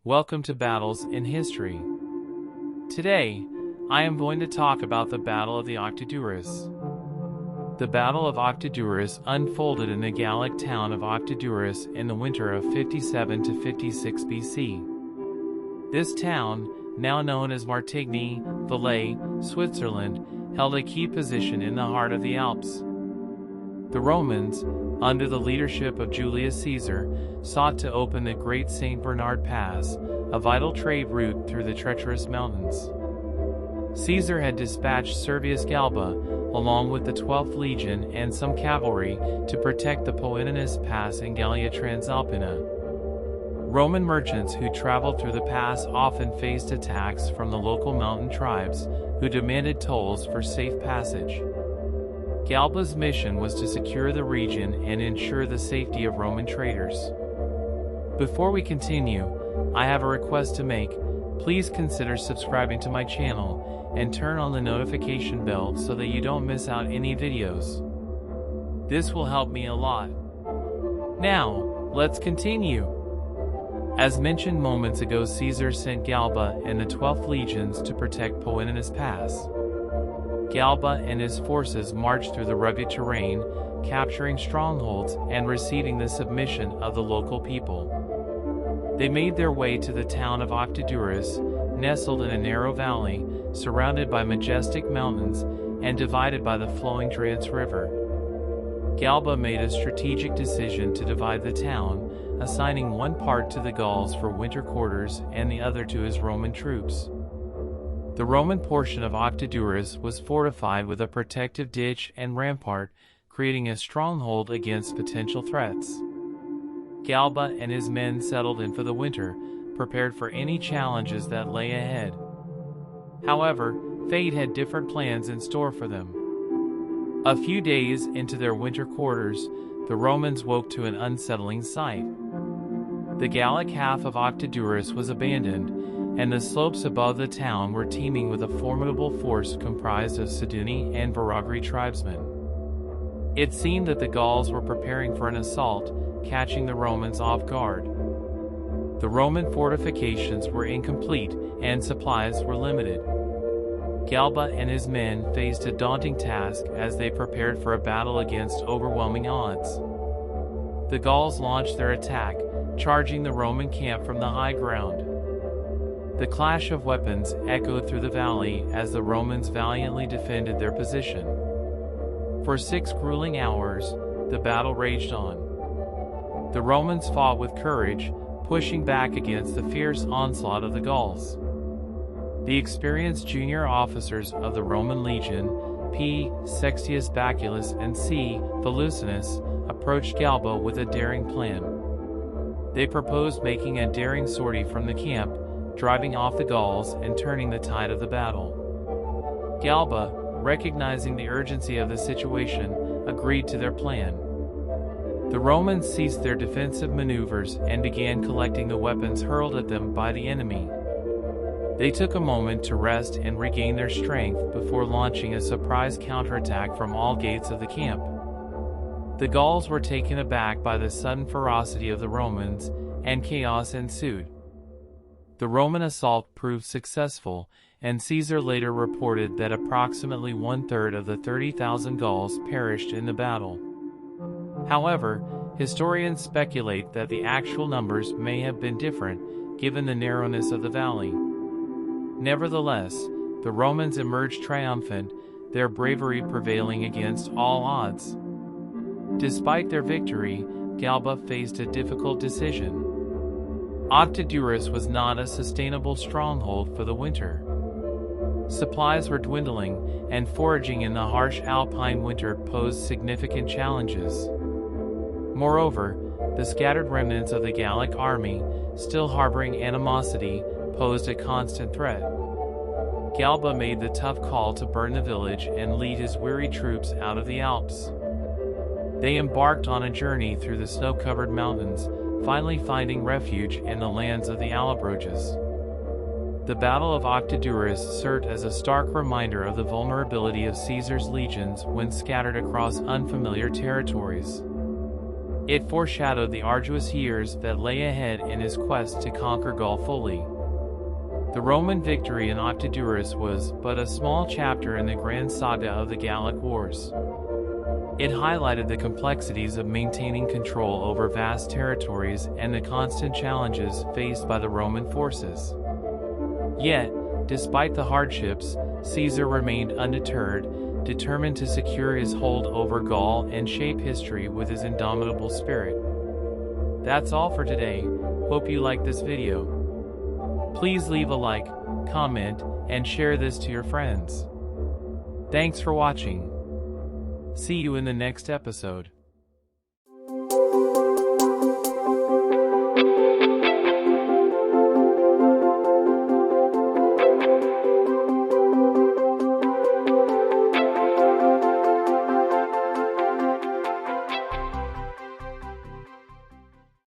Welcome to Battles in History. Today, I am going to talk about the Battle of the Octodurus. The Battle of Octodurus unfolded in the Gallic town of Octodurus in the winter of 57 to 56 BC. This town, now known as Martigny, Valais, Switzerland, held a key position in the heart of the Alps. The Romans, under the leadership of Julius Caesar, sought to open the Great St. Bernard Pass, a vital trade route through the treacherous mountains. Caesar had dispatched Servius Galba, along with the 12th Legion and some cavalry, to protect the Poeninus Pass in Gallia Transalpina. Roman merchants who traveled through the pass often faced attacks from the local mountain tribes, who demanded tolls for safe passage. Galba's mission was to secure the region and ensure the safety of Roman traders. Before we continue, I have a request to make. Please consider subscribing to my channel and turn on the notification bell so that you don't miss out any videos. This will help me a lot. Now, let's continue. As mentioned moments ago, Caesar sent Galba and the 12th legions to protect Poeninus Pass. Galba and his forces marched through the rugged terrain, capturing strongholds and receiving the submission of the local people. They made their way to the town of Octodurus, nestled in a narrow valley, surrounded by majestic mountains, and divided by the flowing Drance River. Galba made a strategic decision to divide the town, assigning one part to the Gauls for winter quarters and the other to his Roman troops. The Roman portion of Octodurus was fortified with a protective ditch and rampart, creating a stronghold against potential threats. Galba and his men settled in for the winter, prepared for any challenges that lay ahead. However, fate had different plans in store for them. A few days into their winter quarters, the Romans woke to an unsettling sight. The Gallic half of Octodurus was abandoned, and the slopes above the town were teeming with a formidable force comprised of Sidoni and Veragri tribesmen. It seemed that the Gauls were preparing for an assault, catching the Romans off guard. The Roman fortifications were incomplete, and supplies were limited. Galba and his men faced a daunting task as they prepared for a battle against overwhelming odds. The Gauls launched their attack, charging the Roman camp from the high ground. The clash of weapons echoed through the valley as the Romans valiantly defended their position. For 6 grueling hours, the battle raged on. The Romans fought with courage, pushing back against the fierce onslaught of the Gauls. The experienced junior officers of the Roman legion, P. Sextius Baculus and C. Volusinus, approached Galba with a daring plan. They proposed making a daring sortie from the camp, driving off the Gauls and turning the tide of the battle. Galba, recognizing the urgency of the situation, agreed to their plan. The Romans ceased their defensive maneuvers and began collecting the weapons hurled at them by the enemy. They took a moment to rest and regain their strength before launching a surprise counterattack from all gates of the camp. The Gauls were taken aback by the sudden ferocity of the Romans, and chaos ensued. The Roman assault proved successful, and Caesar later reported that approximately 1/3 of the 30,000 Gauls perished in the battle. However, historians speculate that the actual numbers may have been different, given the narrowness of the valley. Nevertheless, the Romans emerged triumphant, their bravery prevailing against all odds. Despite their victory, Galba faced a difficult decision. Octodurus was not a sustainable stronghold for the winter. Supplies were dwindling, and foraging in the harsh alpine winter posed significant challenges. Moreover, the scattered remnants of the Gallic army, still harboring animosity, posed a constant threat. Galba made the tough call to burn the village and lead his weary troops out of the Alps. They embarked on a journey through the snow-covered mountains, finally finding refuge in the lands of the Allobroges. The Battle of Octodurus served as a stark reminder of the vulnerability of Caesar's legions when scattered across unfamiliar territories. It foreshadowed the arduous years that lay ahead in his quest to conquer Gaul fully. The Roman victory in Octodurus was but a small chapter in the grand saga of the Gallic Wars. It highlighted the complexities of maintaining control over vast territories and the constant challenges faced by the Roman forces. Yet, despite the hardships, Caesar remained undeterred, determined to secure his hold over Gaul and shape history with his indomitable spirit. That's all for today. Hope you liked this video. Please leave a like, comment, and share this to your friends. Thanks for watching. See you in the next episode.